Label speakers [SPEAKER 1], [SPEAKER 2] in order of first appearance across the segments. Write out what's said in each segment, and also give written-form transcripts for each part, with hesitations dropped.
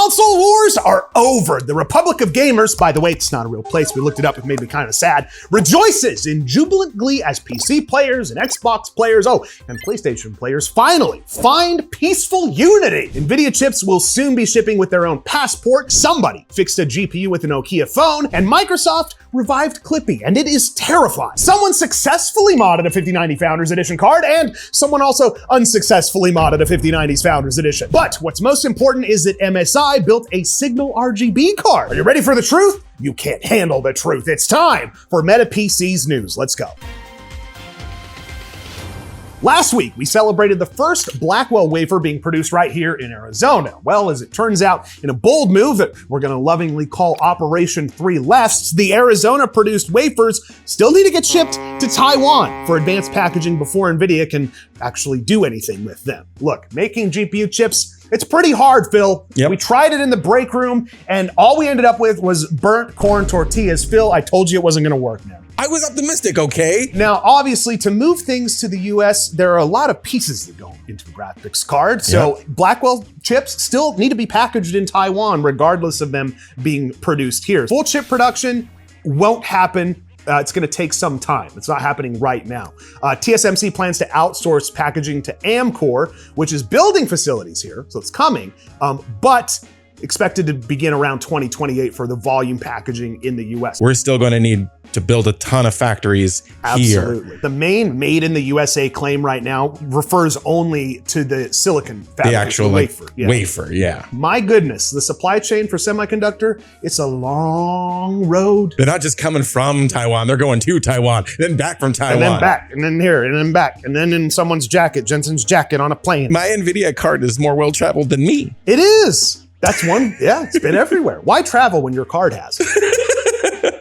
[SPEAKER 1] console wars are over. The Republic of Gamers, by the way, it's not a real place, we looked it up, it made me kind of sad, rejoices in jubilant glee as PC players and Xbox players, and PlayStation players finally find peaceful unity. NVIDIA chips will soon be shipping with their own passport, somebody fixed a GPU with a Nokia phone, and Microsoft revived Clippy, and it is terrifying. Someone successfully modded a 5090 Founders Edition card, and someone also unsuccessfully modded a 5090's Founders Edition. But what's most important is that MSI built a signalRGB card. Are you ready for the truth? You can't handle the truth. It's time for Meta PC's news. Let's go. Last week, we celebrated the first Blackwell wafer being produced right here in Arizona. Well, as it turns out, in a bold move that we're gonna lovingly call Operation 3 Lefts, the Arizona-produced wafers still need to get shipped to Taiwan for advanced packaging before NVIDIA can actually do anything with them. Look, making GPU chips, it's pretty hard, Phil.
[SPEAKER 2] Yep.
[SPEAKER 1] We tried it in the break room, and all we ended up with was burnt corn tortillas. Phil, I told you it wasn't gonna work now.
[SPEAKER 2] I was optimistic, okay?
[SPEAKER 1] Now, obviously, to move things to the US, there are a lot of pieces that go into the graphics card. So Blackwell chips still need to be packaged in Taiwan, regardless of them being produced here. Full chip production won't happen. It's gonna take some time. It's not happening right now. TSMC plans to outsource packaging to Amkor, which is building facilities here, so it's coming, but expected to begin around 2028 for the volume packaging in the US.
[SPEAKER 2] We're still gonna need to build a ton of factories here.
[SPEAKER 1] Absolutely. The main made in the USA claim right now refers only to the silicon fabric.
[SPEAKER 2] The actual wafer. Wafer, yeah.
[SPEAKER 1] My goodness, the supply chain for semiconductor, it's a long road.
[SPEAKER 2] They're not just coming from Taiwan, they're going to Taiwan, then back from Taiwan.
[SPEAKER 1] And then back, and then here, and then back, and then in someone's jacket, Jensen's jacket on a plane.
[SPEAKER 2] My NVIDIA card is more well-traveled than me.
[SPEAKER 1] It is. That's one, yeah, it's been everywhere. Why travel when your card has it?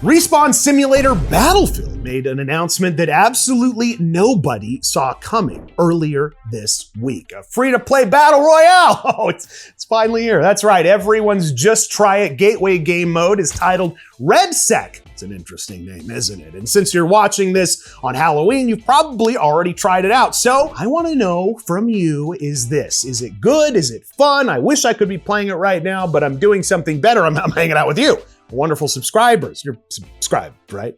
[SPEAKER 1] Respawn Simulator Battlefield made an announcement that absolutely nobody saw coming earlier this week. A free-to-play Battle Royale. Oh, it's finally here. That's right, everyone's just try it gateway game mode is titled RedSec. It's an interesting name, isn't it? And since you're watching this on Halloween, you've probably already tried it out. So I want to know from you, is it good? Is it fun? I wish I could be playing it right now, but I'm doing something better. I'm hanging out with you, wonderful subscribers. You're subscribed, right?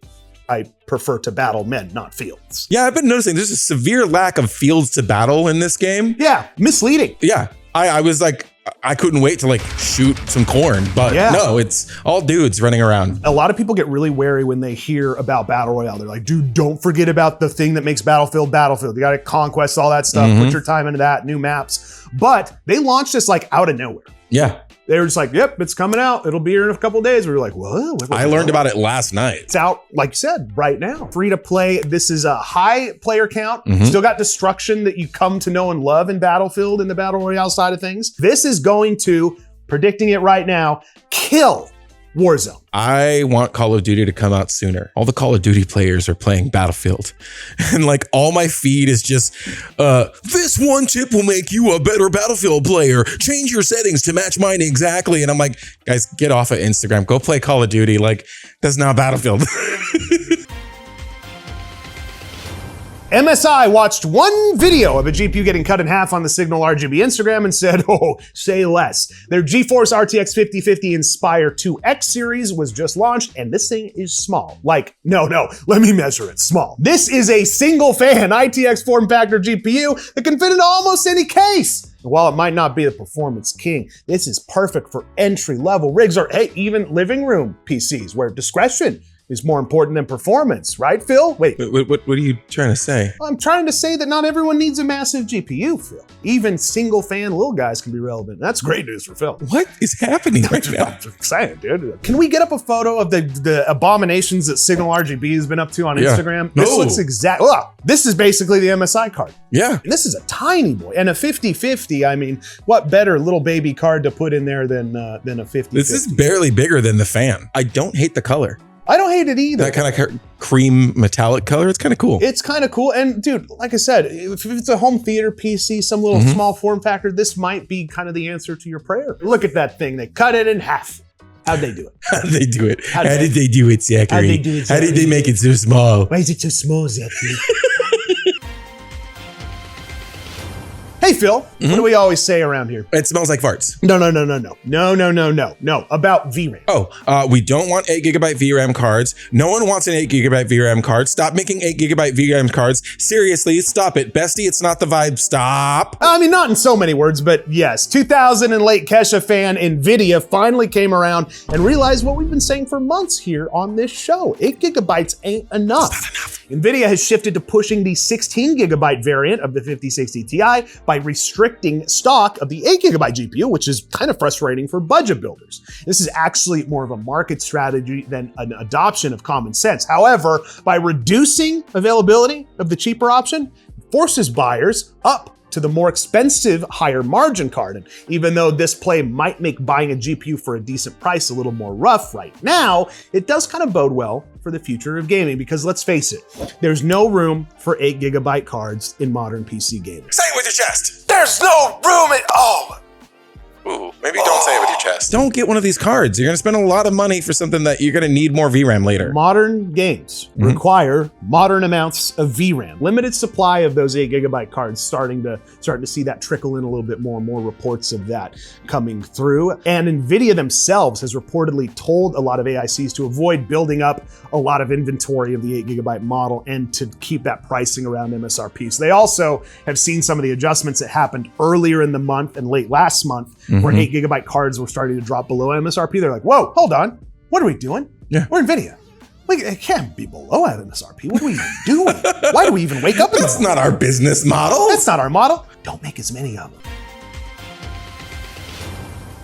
[SPEAKER 1] I prefer to battle men, not fields.
[SPEAKER 2] Yeah, I've been noticing there's a severe lack of fields to battle in this game.
[SPEAKER 1] Yeah, misleading.
[SPEAKER 2] Yeah, I was like, I couldn't wait to like shoot some corn, but no, it's all dudes running around.
[SPEAKER 1] A lot of people get really wary when they hear about Battle Royale. They're like, dude, don't forget about the thing that makes Battlefield. You gotta conquest all that stuff, put your time into that, new maps. But they launched this like out of nowhere.
[SPEAKER 2] Yeah.
[SPEAKER 1] They were just like, yep, it's coming out. It'll be here in a couple of days. We were like, what?
[SPEAKER 2] I learned about it last night.
[SPEAKER 1] It's out, like you said, right now. Free to play. This is a high player count. Still got destruction that you come to know and love in Battlefield in the Battle Royale side of things. This is going to, predicting it right now, kill Warzone.
[SPEAKER 2] I want Call of Duty to come out sooner. All the Call of Duty players are playing Battlefield. And like all my feed is just, this one tip will make you a better Battlefield player. Change your settings to match mine exactly. And I'm like, guys, get off of Instagram. Go play Call of Duty. Like, that's not Battlefield.
[SPEAKER 1] MSI watched one video of a GPU getting cut in half on the signalRGB Instagram and said, oh, say less. Their GeForce RTX 5050 Inspire 2X series was just launched, and this thing is small. Like, no, let me measure it, small. This is a single fan ITX form factor GPU that can fit into almost any case. And while it might not be the performance king, this is perfect for entry-level rigs or, hey, even living room PCs where discretion is more important than performance, right, Phil? Wait.
[SPEAKER 2] What are you trying to say?
[SPEAKER 1] I'm trying to say that not everyone needs a massive GPU, Phil. Even single fan little guys can be relevant. That's great news for Phil.
[SPEAKER 2] What is happening right now?
[SPEAKER 1] I'm just saying, dude. Can we get up a photo of the abominations that signalRGB has been up to on Instagram? This looks exactly, this is basically the MSI card.
[SPEAKER 2] Yeah.
[SPEAKER 1] And this is a tiny boy. And a 5050, I mean, what better little baby card to put in there than a 5050?
[SPEAKER 2] This is barely bigger than the fan. I don't hate the color.
[SPEAKER 1] I don't hate it either.
[SPEAKER 2] That kind of cream metallic color, it's kind of cool.
[SPEAKER 1] It's kind of cool. And dude, like I said, if it's a home theater PC, some little small form factor, this might be kind of the answer to your prayer. Look at that thing. They cut it in half. How'd they do it?
[SPEAKER 2] How did they do it? How did they do it, Zachary?
[SPEAKER 1] How'd they do it, Zachary?
[SPEAKER 2] How did they make it so small?
[SPEAKER 1] Why is it so small, Zachary? Hey, Phil, what do we always say around here?
[SPEAKER 2] It smells like farts.
[SPEAKER 1] No, about VRAM.
[SPEAKER 2] Oh, we don't want 8 gigabyte VRAM cards. No one wants an 8 gigabyte VRAM card. Stop making 8 gigabyte VRAM cards. Seriously, stop it. Bestie, it's not the vibe. Stop.
[SPEAKER 1] I mean, not in so many words, but yes, 2000 and late Kesha fan NVIDIA finally came around and realized what we've been saying for months here on this show. 8 gigabytes ain't enough.
[SPEAKER 2] It's not enough.
[SPEAKER 1] NVIDIA has shifted to pushing the 16 gigabyte variant of the 5060 Ti by restricting stock of the 8 gigabyte GPU, which is kind of frustrating for budget builders. This is actually more of a market strategy than an adoption of common sense. However, by reducing availability of the cheaper option, it forces buyers up to the more expensive, higher margin card. And even though this play might make buying a GPU for a decent price a little more rough right now, it does kind of bode well for the future of gaming, because let's face it, there's no room for 8 gigabyte cards in modern PC gaming.
[SPEAKER 2] Say it with your chest.
[SPEAKER 1] There's no room at all.
[SPEAKER 2] Ooh, maybe don't say it with your chest. Don't get one of these cards. You're going to spend a lot of money for something that you're going to need more VRAM later.
[SPEAKER 1] Modern games require modern amounts of VRAM. Limited supply of those 8 gigabyte cards, starting to see that trickle in a little bit more reports of that coming through. And NVIDIA themselves has reportedly told a lot of AICs to avoid building up a lot of inventory of the 8 gigabyte model and to keep that pricing around MSRP. So they also have seen some of the adjustments that happened earlier in the month and late last month, where 8 gigabyte cards were starting to drop below MSRP. They're like, whoa, hold on. What are we doing?
[SPEAKER 2] Yeah.
[SPEAKER 1] We're NVIDIA. It can't be below MSRP. What are we even doing? Why do we even wake up in the
[SPEAKER 2] That's not our business model.
[SPEAKER 1] That's not our model. Don't make as many of them.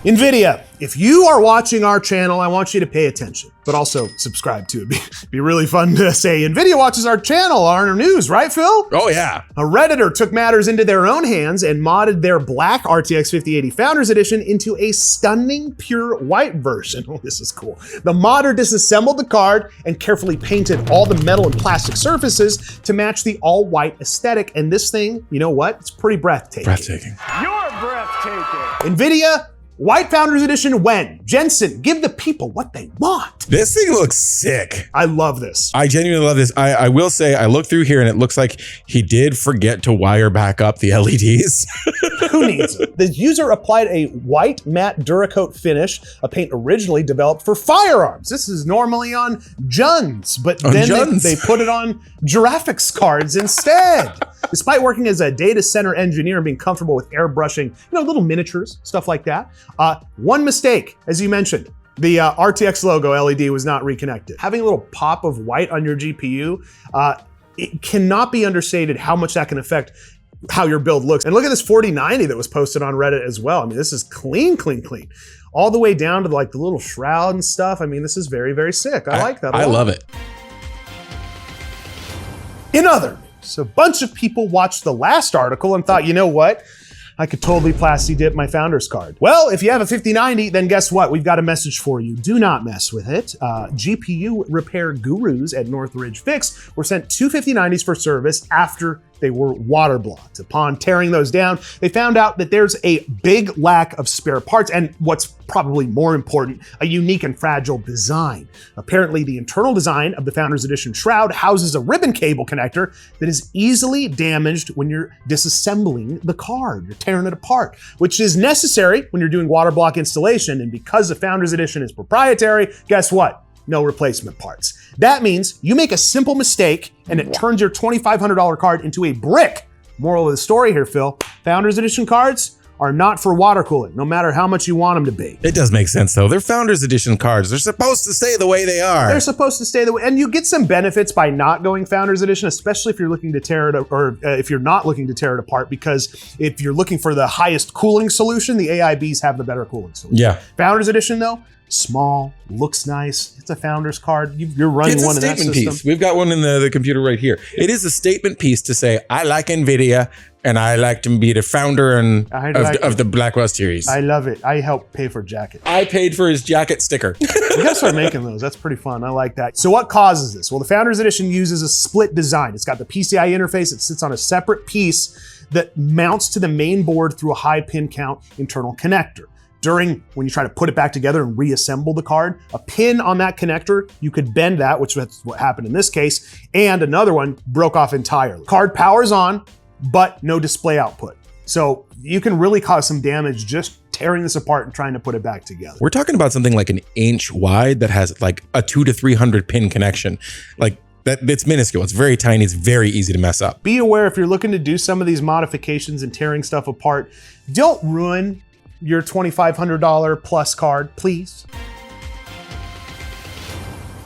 [SPEAKER 1] NVIDIA, if you are watching our channel, I want you to pay attention, but also subscribe to it. It'd be really fun to say NVIDIA watches our channel on our news, right, Phil?
[SPEAKER 2] Oh, yeah.
[SPEAKER 1] A Redditor took matters into their own hands and modded their black RTX 5080 Founders Edition into a stunning pure white version. Oh, this is cool. The modder disassembled the card and carefully painted all the metal and plastic surfaces to match the all-white aesthetic. And this thing, you know what? It's pretty breathtaking.
[SPEAKER 2] Breathtaking.
[SPEAKER 3] You're breathtaking.
[SPEAKER 1] NVIDIA, White Founders Edition when? Jensen, give the people what they want.
[SPEAKER 2] This thing looks sick.
[SPEAKER 1] I love this.
[SPEAKER 2] I genuinely love this. I will say, I looked through here and it looks like he did forget to wire back up the LEDs.
[SPEAKER 1] Who needs it? The user applied a white matte Duracoat finish, a paint originally developed for firearms. This is normally on Juns, but then they put it on Giraffics cards instead. Despite working as a data center engineer and being comfortable with airbrushing, little miniatures, stuff like that. One mistake, as you mentioned, the RTX logo LED was not reconnected. Having a little pop of white on your GPU, it cannot be understated how much that can affect how your build looks. And look at this 4090 that was posted on Reddit as well. I mean, this is clean. All the way down to like the little shroud and stuff. I mean, this is very, very sick. I like that a lot.
[SPEAKER 2] I love it.
[SPEAKER 1] In other news, a bunch of people watched the last article and thought, you know what? I could totally plasti dip my Founders card. Well, if you have a 5090, then guess what? We've got a message for you. Do not mess with it. GPU repair gurus at Northridge Fix were sent 2 5090s for service after they were water blocked. Upon tearing those down, they found out that there's a big lack of spare parts, and what's probably more important, a unique and fragile design. Apparently, the internal design of the Founders Edition shroud houses a ribbon cable connector that is easily damaged when you're disassembling the card. You're tearing it apart, which is necessary when you're doing water block installation. And because the Founders Edition is proprietary, guess what? No replacement parts. That means you make a simple mistake and it turns your $2,500 card into a brick. Moral of the story here, Phil, Founders Edition cards are not for water cooling, no matter how much you want them to be.
[SPEAKER 2] It does make sense though. They're Founders Edition cards. They're supposed to stay the way they are.
[SPEAKER 1] They're supposed to stay the way, and you get some benefits by not going Founders Edition, especially if you're looking to tear it, or if you're not looking to tear it apart, because if you're looking for the highest cooling solution, the AIBs have the better cooling solution.
[SPEAKER 2] Yeah.
[SPEAKER 1] Founders Edition though, small, looks nice. It's a Founders card. You're running one in that system.
[SPEAKER 2] Piece. We've got one in the computer right here. It is a statement piece to say, I like NVIDIA and I like to be the founder of the Blackwell series.
[SPEAKER 1] I love it. I helped pay for jacket.
[SPEAKER 2] I paid for his jacket sticker.
[SPEAKER 1] We gotta start making those. That's pretty fun. I like that. So what causes this? Well, the Founders Edition uses a split design. It's got the PCI interface. It sits on a separate piece that mounts to the main board through a high pin count internal connector. When you try to put it back together and reassemble the card, a pin on that connector, you could bend that, which is what happened in this case, and another one broke off entirely. Card powers on, but no display output. So you can really cause some damage just tearing this apart and trying to put it back together.
[SPEAKER 2] We're talking about something like an inch wide that has like a 200 to 300 pin connection. Like that, it's minuscule. It's very tiny. It's very easy to mess up.
[SPEAKER 1] Be aware if you're looking to do some of these modifications and tearing stuff apart, don't ruin your $2,500 plus card, please.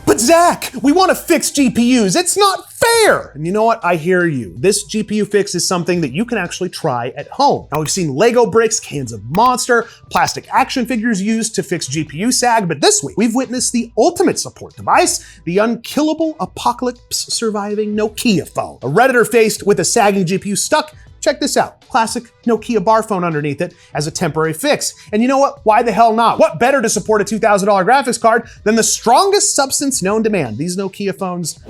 [SPEAKER 1] But Zach, we want to fix GPUs. It's not fair. And you know what? I hear you. This GPU fix is something that you can actually try at home. Now we've seen Lego bricks, cans of Monster, plastic action figures used to fix GPU sag, but this week we've witnessed the ultimate support device, the unkillable apocalypse surviving Nokia phone. A Redditor faced with a sagging GPU stuck. Check this out, classic Nokia bar phone underneath it as a temporary fix. And you know what? Why the hell not? What better to support a $2,000 graphics card than the strongest substance known to man? These Nokia phones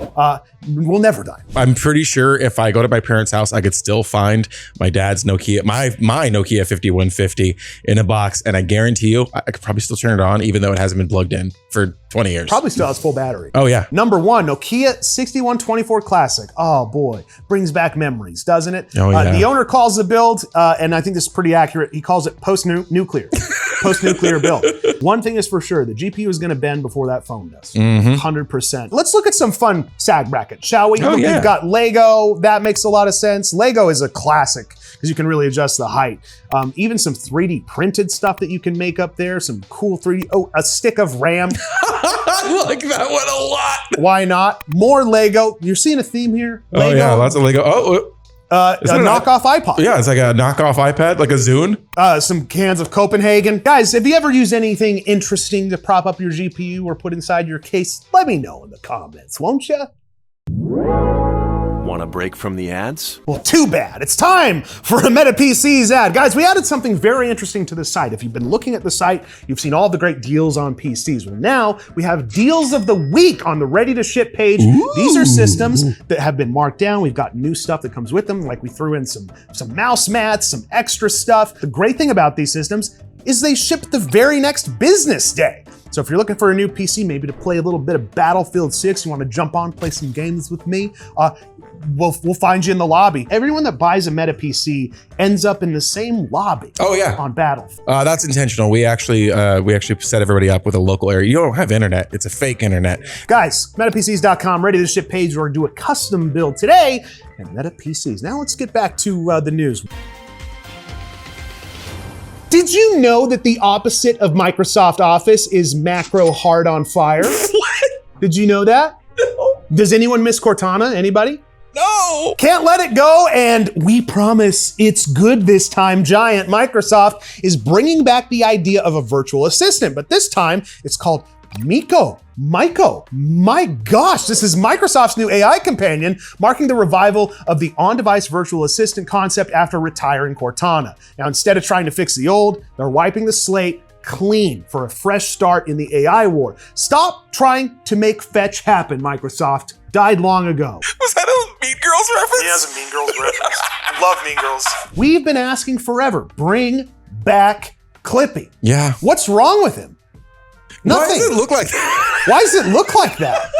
[SPEAKER 1] will never die.
[SPEAKER 2] I'm pretty sure if I go to my parents' house, I could still find my dad's Nokia, my Nokia 5150 in a box. And I guarantee you, I could probably still turn it on even though it hasn't been plugged in for 20 years.
[SPEAKER 1] Probably still has full battery.
[SPEAKER 2] Oh yeah.
[SPEAKER 1] Number one, Nokia 6124 Classic. Oh boy, brings back memories, doesn't it?
[SPEAKER 2] Oh yeah.
[SPEAKER 1] The owner calls the build, and I think this is pretty accurate, he calls it post-nuclear. Post-nuclear build. One thing is for sure, the GPU is gonna bend before that phone does. 100%. Let's look at some fun sag brackets, shall we?
[SPEAKER 2] Oh, yeah.
[SPEAKER 1] We've got Lego, that makes a lot of sense. Lego is a classic, because you can really adjust the height. Even some 3D printed stuff that you can make up there, some cool 3D, oh, a stick of RAM.
[SPEAKER 2] I like that one a lot.
[SPEAKER 1] Why not? More Lego. You're seeing a theme here? Lego.
[SPEAKER 2] Oh yeah, lots of Lego. Oh,
[SPEAKER 1] a knockoff iPod.
[SPEAKER 2] yeah, it's like a knockoff iPad, like a Zune.
[SPEAKER 1] Some cans of Copenhagen. Guys, have you ever used anything interesting to prop up your GPU or put inside your case? Let me know in the comments, won't you?
[SPEAKER 3] Want a break from the ads?
[SPEAKER 1] Well, too bad. It's time for a Meta PCs ad. Guys, we added something very interesting to the site. If you've been looking at the site, you've seen all the great deals on PCs. Well, now we have deals of the week on the ready to ship page. Ooh. These are systems that have been marked down. We've got new stuff that comes with them. Like we threw in some mouse mats, some extra stuff. The great thing about these systems is they ship the very next business day. So if you're looking for a new PC, maybe to play a little bit of Battlefield 6, you want to jump on, play some games with me, we'll find you in the lobby. Everyone that buys a Meta PC ends up in the same lobby.
[SPEAKER 2] Oh yeah,
[SPEAKER 1] on Battlefield.
[SPEAKER 2] That's intentional. We actually set everybody up with a local area. You don't have internet; it's a fake internet.
[SPEAKER 1] Guys, MetaPCs.com, ready to ship page or do a custom build today at Meta PCs. Now let's get back to the news. Did you know that the opposite of Microsoft Office is macro hard on fire?
[SPEAKER 2] What?
[SPEAKER 1] Did you know that?
[SPEAKER 2] No.
[SPEAKER 1] Does anyone miss Cortana? Anybody?
[SPEAKER 2] No.
[SPEAKER 1] Can't let it go, and we promise it's good this time. Giant Microsoft is bringing back the idea of a virtual assistant, but this time it's called Myco. My gosh, this is Microsoft's new AI companion, marking the revival of the on-device virtual assistant concept after retiring Cortana. Now, instead of trying to fix the old, they're wiping the slate clean for a fresh start in the AI war. Stop trying to make fetch happen, Microsoft. Died long ago.
[SPEAKER 2] Was that a Mean Girls reference?
[SPEAKER 1] Yeah, it's a Mean Girls reference. Love Mean Girls. We've been asking forever, bring back Clippy.
[SPEAKER 2] Yeah.
[SPEAKER 1] What's wrong with him? Nothing.
[SPEAKER 2] Why does it look like that?
[SPEAKER 1] Why does it look like that?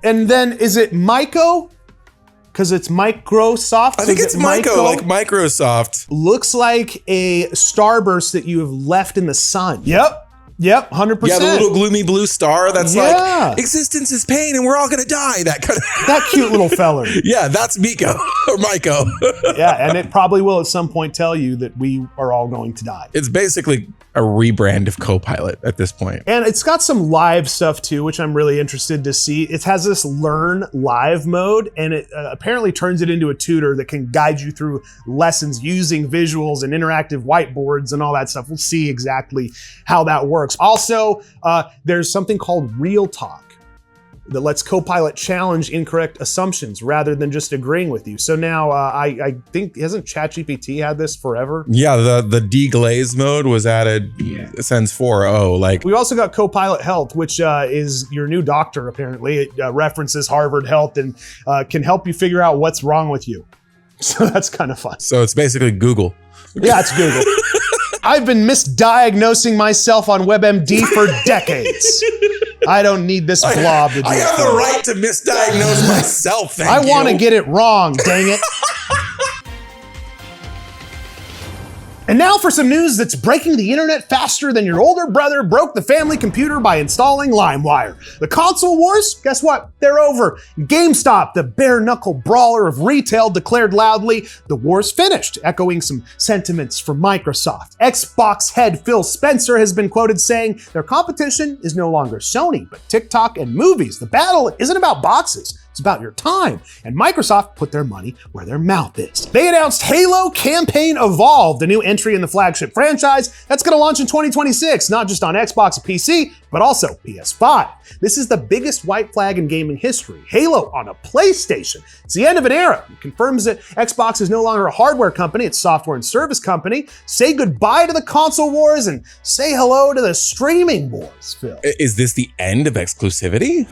[SPEAKER 1] And then is it Myco? Because it's Microsoft.
[SPEAKER 2] I think it's Myco, like Microsoft.
[SPEAKER 1] Looks like a starburst that you have left in the sun. Yep, 100%.
[SPEAKER 2] Yeah, the little gloomy blue star that's like, existence is pain and we're all gonna die. That kind of
[SPEAKER 1] that cute little feller.
[SPEAKER 2] Yeah, that's Miko or Myco.
[SPEAKER 1] Yeah, and it probably will at some point tell you that we are all going to die.
[SPEAKER 2] It's basically a rebrand of Copilot at this point.
[SPEAKER 1] And it's got some live stuff too, which I'm really interested to see. It has this learn live mode, and it apparently turns it into a tutor that can guide you through lessons using visuals and interactive whiteboards and all that stuff. We'll see exactly how that works. Also, there's something called Real Talk that lets Copilot challenge incorrect assumptions rather than just agreeing with you. So now I think, hasn't ChatGPT had this forever?
[SPEAKER 2] Yeah, the deglaze mode was added since 4.0. Like,
[SPEAKER 1] we also got Copilot Health, which is your new doctor, apparently. It references Harvard Health and can help you figure out what's wrong with you. So that's kind of fun.
[SPEAKER 2] So it's basically Google.
[SPEAKER 1] Yeah, it's Google. I've been misdiagnosing myself on WebMD for decades. I don't need this blob to do it.
[SPEAKER 2] I have the right to misdiagnose myself, thank you.
[SPEAKER 1] I want to get it wrong, dang it. And now for some news that's breaking the internet faster than your older brother broke the family computer by installing LimeWire. The console wars, guess what? They're over. GameStop, the bare-knuckle brawler of retail, declared loudly, the war's finished, echoing some sentiments from Microsoft. Xbox head Phil Spencer has been quoted saying, their competition is no longer Sony, but TikTok and movies. The battle isn't about boxes. It's about your time. And Microsoft put their money where their mouth is. They announced Halo Campaign Evolved, a new entry in the flagship franchise that's going to launch in 2026, not just on Xbox and PC, but also PS5. This is the biggest white flag in gaming history. Halo on a PlayStation. It's the end of an era. It confirms that Xbox is no longer a hardware company, it's a software and service company. Say goodbye to the console wars and say hello to the streaming wars, Phil.
[SPEAKER 2] Is this the end of exclusivity?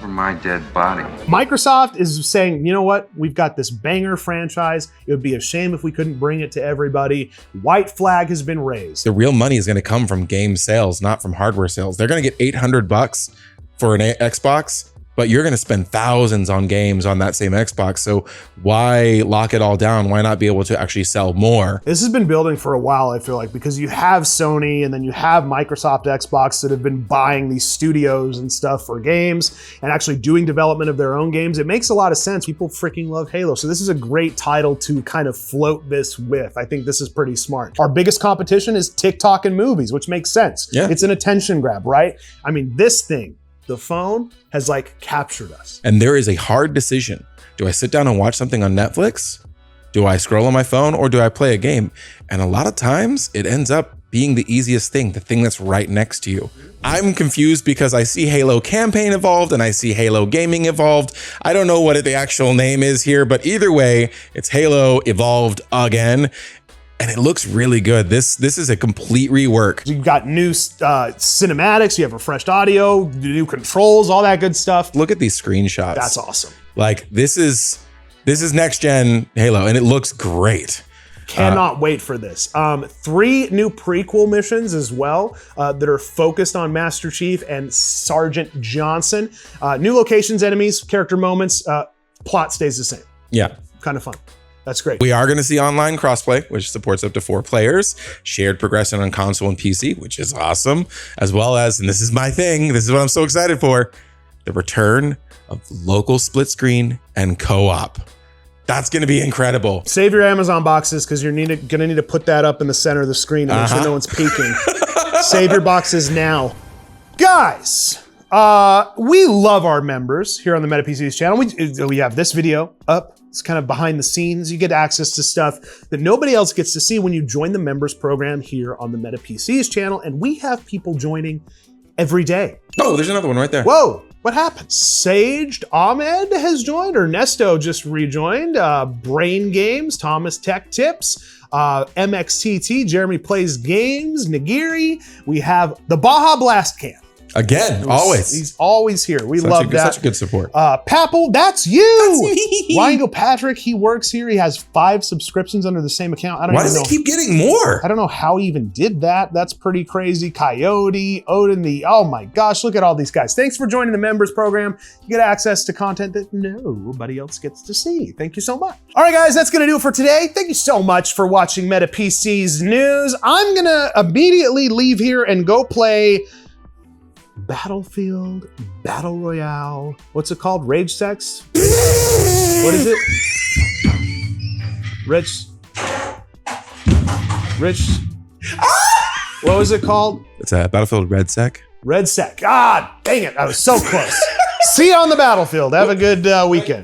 [SPEAKER 4] For my dead body.
[SPEAKER 1] Microsoft is saying, you know what? We've got this banger franchise. It would be a shame if we couldn't bring it to everybody. White flag has been raised.
[SPEAKER 2] The real money is going to come from game sales, not from hardware sales. They're going to get $800 for an Xbox, but you're going to spend thousands on games on that same Xbox. So why lock it all down? Why not be able to actually sell more?
[SPEAKER 1] This has been building for a while, I feel like, because you have Sony and then you have Microsoft Xbox that have been buying these studios and stuff for games and actually doing development of their own games. It makes a lot of sense. People freaking love Halo. So this is a great title to kind of float this with. I think this is pretty smart. Our biggest competition is TikTok and movies, which makes sense.
[SPEAKER 2] Yeah.
[SPEAKER 1] It's an attention grab, right? I mean, this thing, the phone, has like captured us.
[SPEAKER 2] And there is a hard decision. Do I sit down and watch something on Netflix? Do I scroll on my phone, or do I play a game? And a lot of times it ends up being the easiest thing, the thing that's right next to you. I'm confused because I see Halo Campaign Evolved and I see Halo Gaming Evolved. I don't know what the actual name is here, but either way, it's Halo Evolved again. And it looks really good. This is a complete rework.
[SPEAKER 1] You've got new cinematics, you have refreshed audio, new controls, all that good stuff.
[SPEAKER 2] Look at these screenshots.
[SPEAKER 1] That's awesome.
[SPEAKER 2] Like this is next gen Halo, and it looks great.
[SPEAKER 1] Cannot wait for this. 3 new prequel missions as well that are focused on Master Chief and Sergeant Johnson. New locations, enemies, character moments, plot stays the same.
[SPEAKER 2] Yeah.
[SPEAKER 1] Kind of fun. That's great.
[SPEAKER 2] We are going to see online crossplay, which supports up to 4 players, shared progression on console and PC, which is awesome, as well as, and this is my thing, this is what I'm so excited for, the return of local split screen and co-op. That's going to be incredible.
[SPEAKER 1] Save your Amazon boxes because you're going to need to put that up in the center of the screen to make sure no one's peeking. Save your boxes now. Guys, we love our members here on the MetaPCs channel. We have this video up. It's kind of behind the scenes. You get access to stuff that nobody else gets to see when you join the members program here on the MetaPCs channel. And we have people joining every day.
[SPEAKER 2] Oh, there's another one right there.
[SPEAKER 1] Whoa, what happened? Saged Ahmed has joined. Ernesto just rejoined. Brain Games, Thomas Tech Tips, MXTT, Jeremy Plays Games, Nagiri. We have the Baja Blast Can.
[SPEAKER 2] Again, always.
[SPEAKER 1] He's always here. We love that.
[SPEAKER 2] Such a good support.
[SPEAKER 1] Papple, that's you.
[SPEAKER 2] That's me.
[SPEAKER 1] Wango Patrick, he works here. He has 5 subscriptions under the same account.
[SPEAKER 2] Why does he keep getting more?
[SPEAKER 1] I don't know how he even did that. That's pretty crazy. Coyote, Odin, oh my gosh, look at all these guys. Thanks for joining the members program. You get access to content that nobody else gets to see. Thank you so much. All right, guys, that's gonna do it for today. Thank you so much for watching MetaPCs News. I'm gonna immediately leave here and go play Battlefield, Battle Royale. What's it called? Rage Sex? What is it? Rich. What was it called?
[SPEAKER 2] It's a Battlefield Red Sec.
[SPEAKER 1] Red Sec. God dang it. I was so close. See you on the battlefield. Have a good weekend.